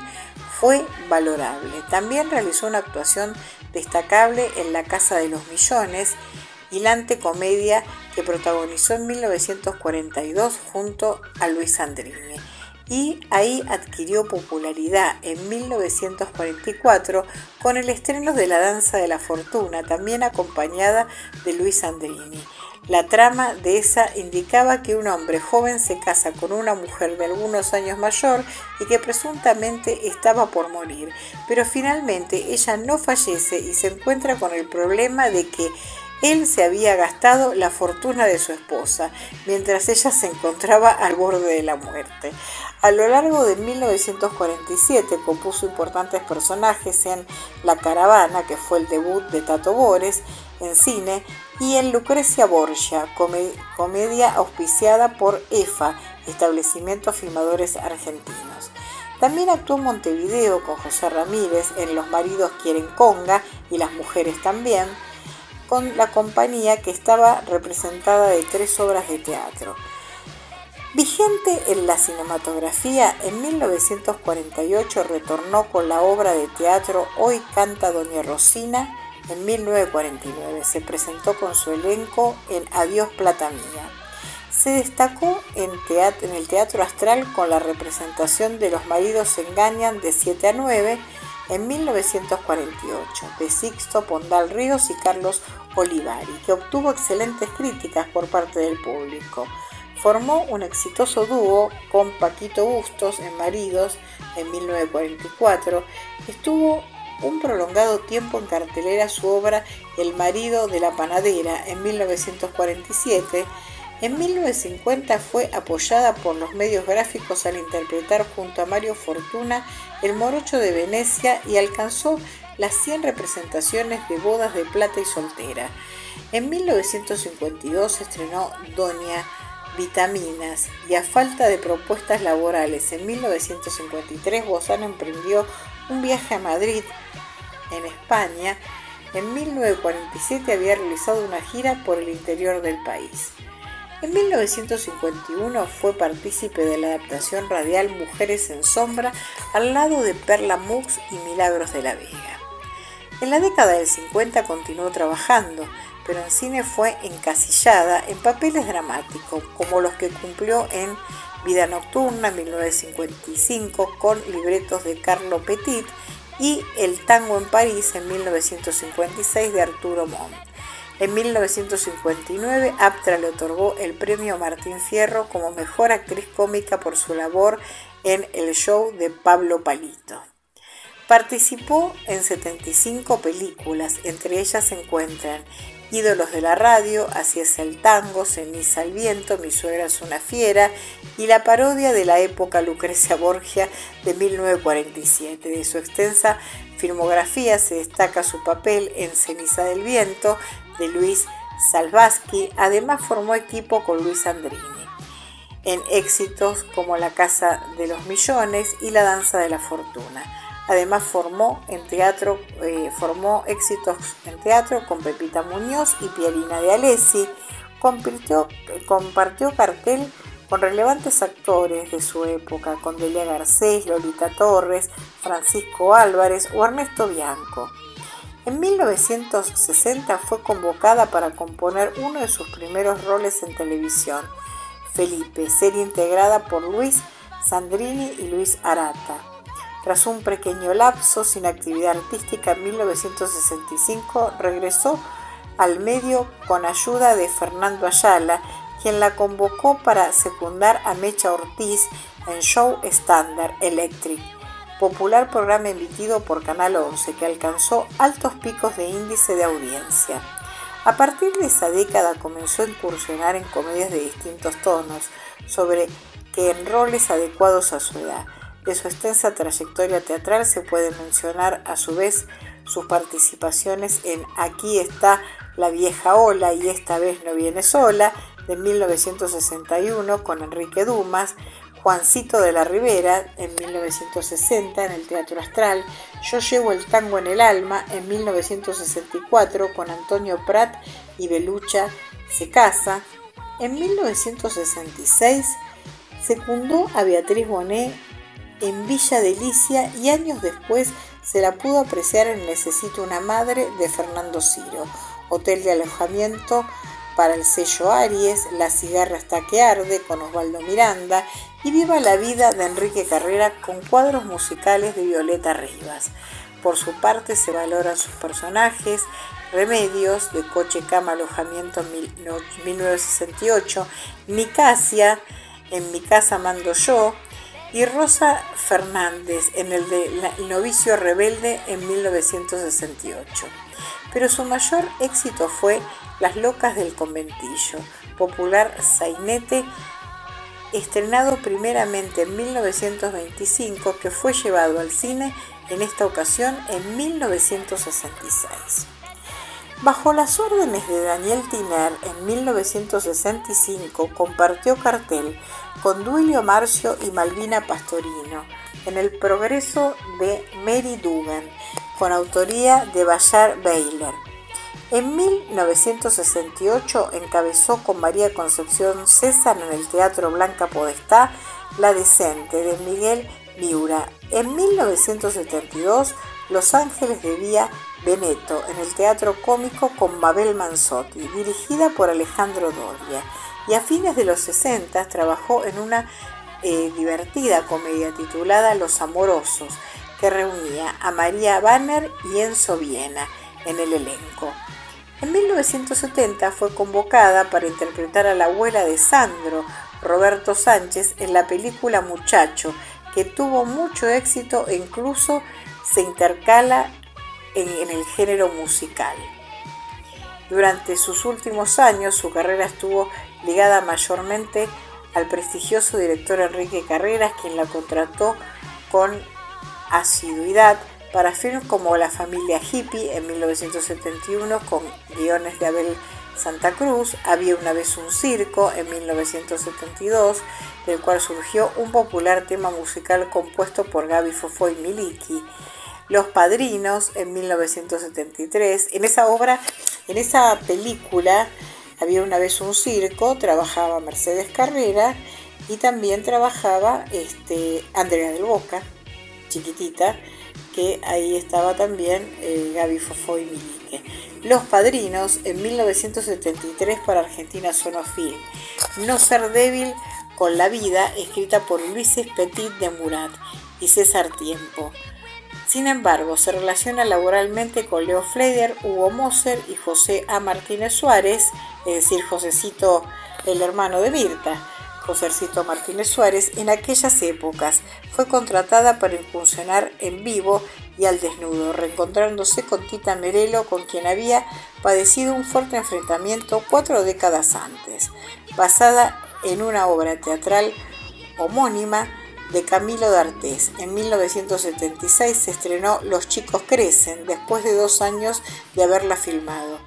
fue valorable. También realizó una actuación destacable en La Casa de los Millones, hilante comedia que protagonizó en 1942 junto a Luis Andrini. Y ahí adquirió popularidad en 1944 con el estreno de La Danza de la Fortuna, también acompañada de Luis Andrini. La trama de esa indicaba que un hombre joven se casa con una mujer de algunos años mayor y que presuntamente estaba por morir, pero finalmente ella no fallece y se encuentra con el problema de que él se había gastado la fortuna de su esposa, mientras ella se encontraba al borde de la muerte. A lo largo de 1947 compuso importantes personajes en La Caravana, que fue el debut de Tato Bores en cine, y en Lucrecia Borgia, comedia auspiciada por EFA, Establecimientos Filmadores Argentinos. También actuó en Montevideo con José Ramírez en Los maridos quieren conga y las mujeres también, con la compañía que estaba representada de 3 obras de teatro. Vigente en la cinematografía, en 1948 retornó con la obra de teatro Hoy canta Doña Rosina. En 1949 se presentó con su elenco en Adiós Plata Mía. Se destacó en el Teatro Astral con la representación de Los maridos se engañan de 7 a 9 en 1948, de Sixto Pondal Ríos y Carlos Olivari, que obtuvo excelentes críticas por parte del público. Formó un exitoso dúo con Paquito Bustos en Maridos en 1944. Estuvo un prolongado tiempo en cartelera su obra El marido de la panadera en 1947. En 1950 fue apoyada por los medios gráficos al interpretar junto a Mario Fortuna El morocho de Venecia y alcanzó las 100 representaciones de bodas de plata y soltera. En 1952 estrenó Doña Vitaminas y a falta de propuestas laborales en 1953 Bozano emprendió un viaje a Madrid, en España. En 1947 había realizado una gira por el interior del país. En 1951 fue partícipe de la adaptación radial Mujeres en Sombra al lado de Perla Mux y Milagros de la Vega. En la década del 50 continuó trabajando, pero en cine fue encasillada en papeles dramáticos, como los que cumplió en Vida Nocturna en 1955 con libretos de Carlo Petit y El tango en París en 1956 de Arturo Montt. En 1959, Aptra le otorgó el premio Martín Fierro como mejor actriz cómica por su labor en El show de Pablo Palito. Participó en 75 películas, entre ellas se encuentran Ídolos de la radio, Así es el tango, Ceniza al viento, Mi suegra es una fiera y la parodia de la época Lucrecia Borgia de 1947. De su extensa filmografía se destaca su papel en Ceniza del viento de Luis Salvaski. Además formó equipo con Luis Andrini en éxitos como La casa de los millones y La danza de la fortuna. Además formó éxitos en teatro con Pepita Muñoz y Pierina de Alessi. Compartió cartel con relevantes actores de su época, con Delia Garcés, Lolita Torres, Francisco Álvarez o Ernesto Bianco. En 1960 fue convocada para componer uno de sus primeros roles en televisión, Felipe, serie integrada por Luis Sandrini y Luis Arata. Tras un pequeño lapso sin actividad artística, en 1965 regresó al medio con ayuda de Fernando Ayala, quien la convocó para secundar a Mecha Ortiz en Show Standard Electric, popular programa emitido por Canal 11 que alcanzó altos picos de índice de audiencia. A partir de esa década comenzó a incursionar en comedias de distintos tonos, sobre que en roles adecuados a su edad. De su extensa trayectoria teatral se puede mencionar a su vez sus participaciones en Aquí está la vieja ola y esta vez no viene sola, de 1961 con Enrique Dumas, Juancito de la Ribera en 1960 en el Teatro Astral, Yo llevo el tango en el alma en 1964 con Antonio Prat y Belucha se casa. En 1966 secundó a Beatriz Bonet en Villa Delicia y años después se la pudo apreciar en Necesito una madre de Fernando Ciro, Hotel de alojamiento para el sello Aries, La cigarra hasta que arde con Osvaldo Miranda y Viva la vida de Enrique Carrera con cuadros musicales de Violeta Rivas. Por su parte se valoran sus personajes Remedios, de Coche Cama Alojamiento en 1968, Nicasia, en Mi Casa Mando Yo, y Rosa Fernández en el de El Novicio Rebelde en 1968. Pero su mayor éxito fue Las Locas del Conventillo, popular sainete, estrenado primeramente en 1925, que fue llevado al cine en esta ocasión en 1966. Bajo las órdenes de Daniel Tiner, en 1965 compartió cartel con Duilio Marcio y Malvina Pastorino en El Progreso de Mary Dugan, con autoría de Bayard Beiler. En 1968 encabezó con María Concepción César en el Teatro Blanca Podestá La Decente, de Miguel Miura. En 1972, Los Ángeles de Vía Veneto, en el Teatro Cómico con Mabel Manzotti, dirigida por Alejandro Doria. Y a fines de los 60 trabajó en una divertida comedia titulada Los Amorosos, que reunía a María Banner y Enzo Viena en el elenco. En 1970 fue convocada para interpretar a la abuela de Sandro, Roberto Sánchez, en la película Muchacho, que tuvo mucho éxito e incluso se intercala en el género musical. Durante sus últimos años, su carrera estuvo ligada mayormente al prestigioso director Enrique Carreras, quien la contrató con asiduidad para filmes como La Familia Hippie en 1971, con guiones de Abel Santa Cruz, Había una vez un circo en 1972, del cual surgió un popular tema musical compuesto por Gaby Fofó y Miliki. Los Padrinos en 1973. En esa película, Había una vez un circo, trabajaba Mercedes Carrera y también trabajaba Andrea del Boca, chiquitita, que ahí estaba también Gaby Fofó y Milique. Los Padrinos en 1973 para Argentina Sonofilm. No ser débil con la vida, escrita por Luis Petit de Murat y César Tiempo. Sin embargo, se relaciona laboralmente con Leo Fleider, Hugo Moser y José A. Martínez Suárez, es decir, Josecito, el hermano de Mirta, Josécito Martínez Suárez. En aquellas épocas fue contratada para incursionar en vivo y al desnudo, reencontrándose con Tita Merelo, con quien había padecido un fuerte enfrentamiento 4 décadas antes, basada en una obra teatral homónima de Camilo d'Artés. En 1976 se estrenó Los chicos crecen, después de 2 años de haberla filmado.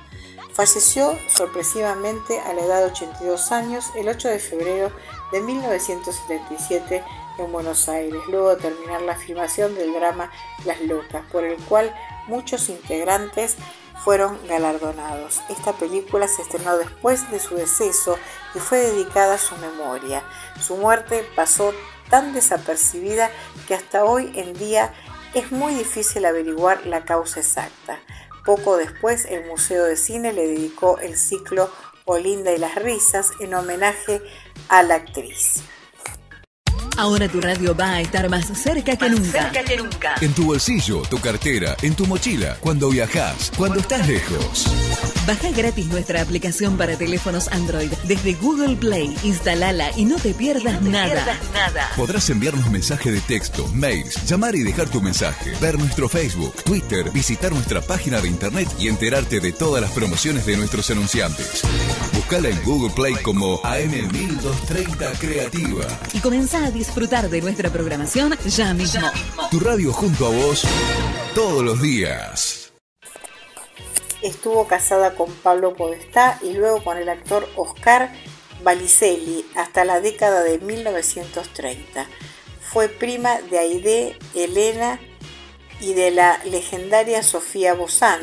Falleció sorpresivamente a la edad de 82 años el 8 de febrero de 1977 en Buenos Aires, luego de terminar la filmación del drama Las Locas, por el cual muchos integrantes fueron galardonados. Esta película se estrenó después de su deceso y fue dedicada a su memoria. Su muerte pasó tan desapercibida que hasta hoy en día es muy difícil averiguar la causa exacta. Poco después, el Museo de Cine le dedicó el ciclo Olinda y las risas en homenaje a la actriz. Ahora tu radio va a estar más cerca que nunca. En tu bolsillo, tu cartera, en tu mochila, cuando viajas, cuando estás lejos. Baja gratis nuestra aplicación para teléfonos Android desde Google Play. Instalala y no te pierdas nada. Podrás enviarnos mensaje de texto, mails, llamar y dejar tu mensaje, ver nuestro Facebook, Twitter, visitar nuestra página de internet y enterarte de todas las promociones de nuestros anunciantes. Búscala en Google Play como AM1230 Creativa. Y comenzá a disfrutar de nuestra programación ya mismo. Tu radio junto a vos todos los días. Estuvo casada con Pablo Podestá y luego con el actor Oscar Balicelli hasta la década de 1930. Fue prima de Aide, Elena y de la legendaria Sofía Bozán,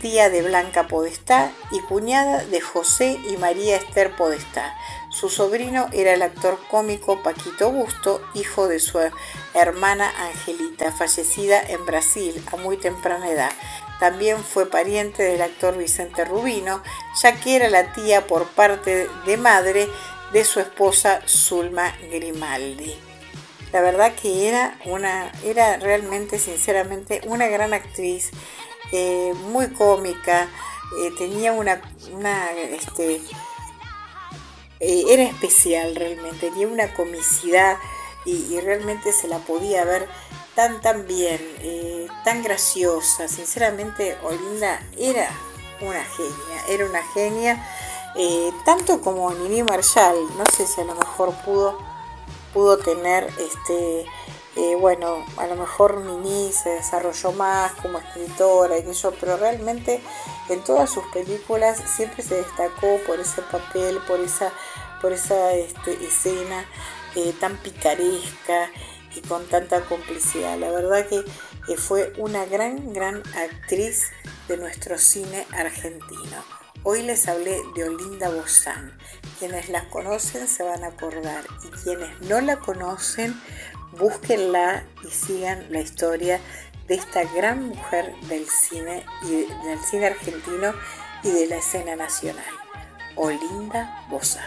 tía de Blanca Podestá y cuñada de José y María Esther Podestá. Su sobrino era el actor cómico Paquito Busto, hijo de su hermana Angelita, fallecida en Brasil a muy temprana edad. También fue pariente del actor Vicente Rubino, ya que era la tía por parte de madre de su esposa Zulma Grimaldi. La verdad que era realmente, sinceramente, una gran actriz. muy cómica, tenía era especial realmente, tenía una comicidad y realmente se la podía ver tan bien, tan graciosa. Sinceramente, Olinda era una genia, tanto como Nini Marshall. No sé si a lo mejor pudo tener bueno, a lo mejor Nini se desarrolló más como escritora y eso, pero realmente en todas sus películas siempre se destacó por ese papel, por esa escena tan picaresca y con tanta complicidad. La verdad que fue una gran actriz de nuestro cine argentino. Hoy les hablé de Olinda Bozán. Quienes la conocen se van a acordar, y quienes no la conocen, búsquenla y sigan la historia de esta gran mujer del cine argentino y de la escena nacional, Olinda Bozán.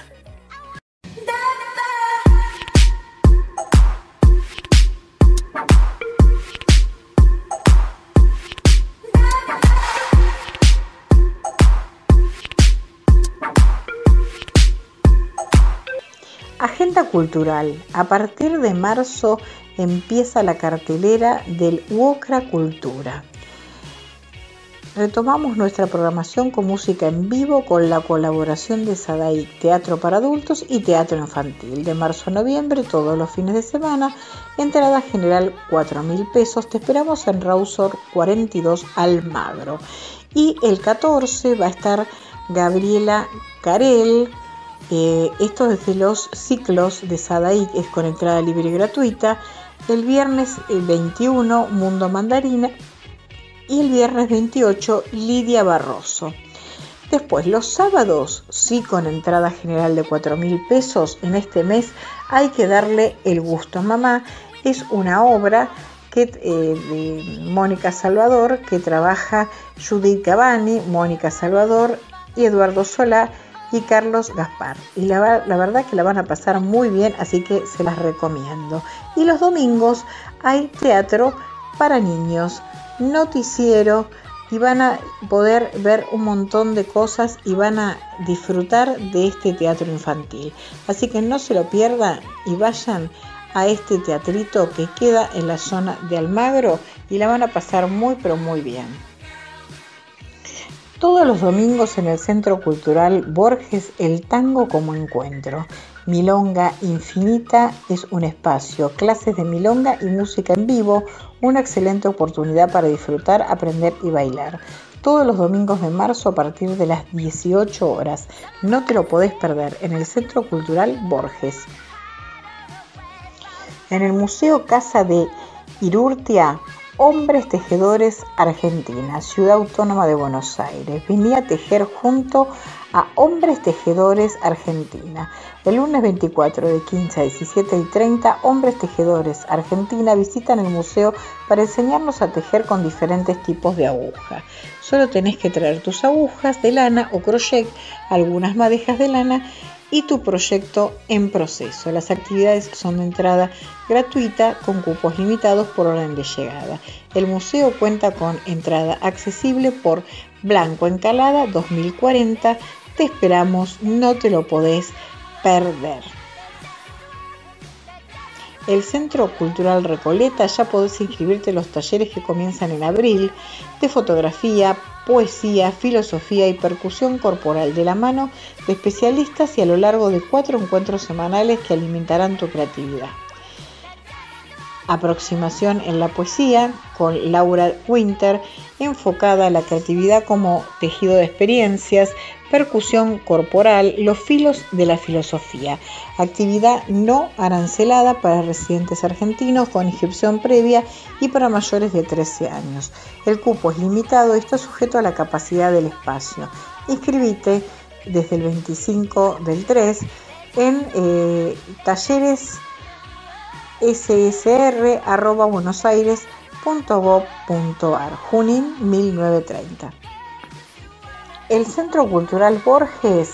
Agenda cultural. A partir de marzo empieza la cartelera del UOCRA Cultura. Retomamos nuestra programación con música en vivo con la colaboración de Sadaic, teatro para adultos y teatro infantil. De marzo a noviembre, todos los fines de semana, entrada general 4.000 pesos. Te esperamos en Rausor 42 Almagro. Y el 14 va a estar Gabriela Carel. Esto desde los ciclos de Sadaic, es con entrada libre y gratuita. El viernes 21 Mundo Mandarina y el viernes 28 Lidia Barroso. Después los sábados sí con entrada general de 4.000 pesos. En este mes Hay que darle el gusto a mamá. Es una obra de Mónica Salvador que trabaja Judith Cavani, Mónica Salvador y Eduardo Solá y Carlos Gaspar, y la verdad que la van a pasar muy bien, así que se las recomiendo. Y los domingos hay teatro para niños, noticiero, y van a poder ver un montón de cosas y van a disfrutar de este teatro infantil. Así que no se lo pierdan y vayan a este teatrito que queda en la zona de Almagro y la van a pasar muy pero muy bien. Todos los domingos en el Centro Cultural Borges, el tango como encuentro. Milonga Infinita es un espacio, clases de milonga y música en vivo, una excelente oportunidad para disfrutar, aprender y bailar. Todos los domingos de marzo a partir de las 18 horas. No te lo podés perder en el Centro Cultural Borges. En el Museo Casa de Irurtia, Hombres Tejedores Argentina, Ciudad Autónoma de Buenos Aires. Vení a tejer junto a Hombres Tejedores Argentina. El lunes 24 de 15 a 17:30, Hombres Tejedores Argentina visitan el museo para enseñarnos a tejer con diferentes tipos de aguja. Solo tenés que traer tus agujas de lana o crochet, algunas madejas de lana y tu proyecto en proceso. Las actividades son de entrada gratuita con cupos limitados por orden de llegada. El museo cuenta con entrada accesible por Blanco Encalada 2040. Te esperamos, no te lo podés perder. El Centro Cultural Recoleta, ya podés inscribirte en los talleres que comienzan en abril, de fotografía, poesía, filosofía y percusión corporal, de la mano de especialistas y a lo largo de 4 encuentros semanales que alimentarán tu creatividad. Aproximación en la poesía con Laura Winter, enfocada a la creatividad como tejido de experiencias, percusión corporal, los filos de la filosofía. Actividad no arancelada para residentes argentinos con inscripción previa y para mayores de 13 años. El cupo es limitado y está sujeto a la capacidad del espacio. Inscribite desde el 25 del 3 en talleres ssr@buenosaires.gov.ar, Junín 1930. El Centro Cultural Borges,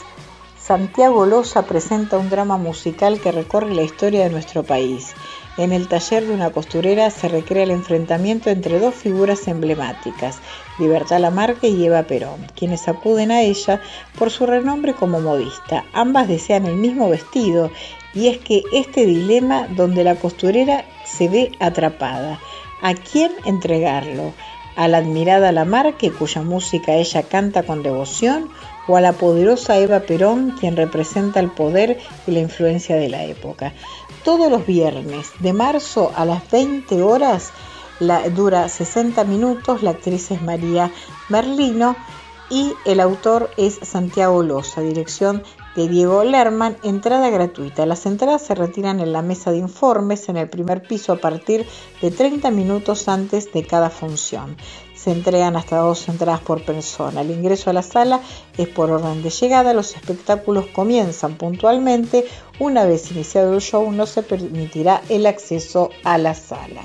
Santiago Loza presenta un drama musical que recorre la historia de nuestro país. En el taller de una costurera se recrea el enfrentamiento entre dos figuras emblemáticas, Libertad Lamarque y Eva Perón, quienes acuden a ella por su renombre como modista. Ambas desean el mismo vestido y es que este dilema donde la costurera se ve atrapada. ¿A quién entregarlo? ¿A la admirada Lamarque, cuya música ella canta con devoción, o a la poderosa Eva Perón, quien representa el poder y la influencia de la época? Todos los viernes de marzo a las 20 horas, dura 60 minutos, la actriz es María Merlino y el autor es Santiago Loza, dirección de Diego Lerman, entrada gratuita. Las entradas se retiran en la mesa de informes en el primer piso a partir de 30 minutos antes de cada función. Se entregan hasta 2 entradas por persona. El ingreso a la sala es por orden de llegada. Los espectáculos comienzan puntualmente. Una vez iniciado el show, no se permitirá el acceso a la sala.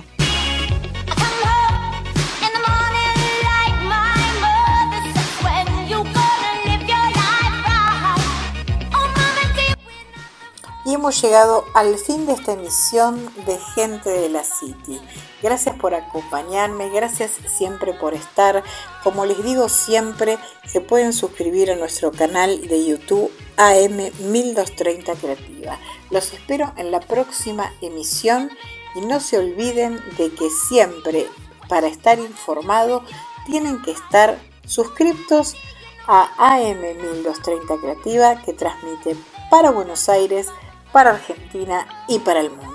Y hemos llegado al fin de esta emisión de Gente de la City. Gracias por acompañarme, gracias siempre por estar. Como les digo siempre, se pueden suscribir a nuestro canal de YouTube AM1230 Creativa. Los espero en la próxima emisión y no se olviden de que siempre, para estar informado, tienen que estar suscriptos a AM1230 Creativa, que transmite para Buenos Aires, para Argentina y para el mundo.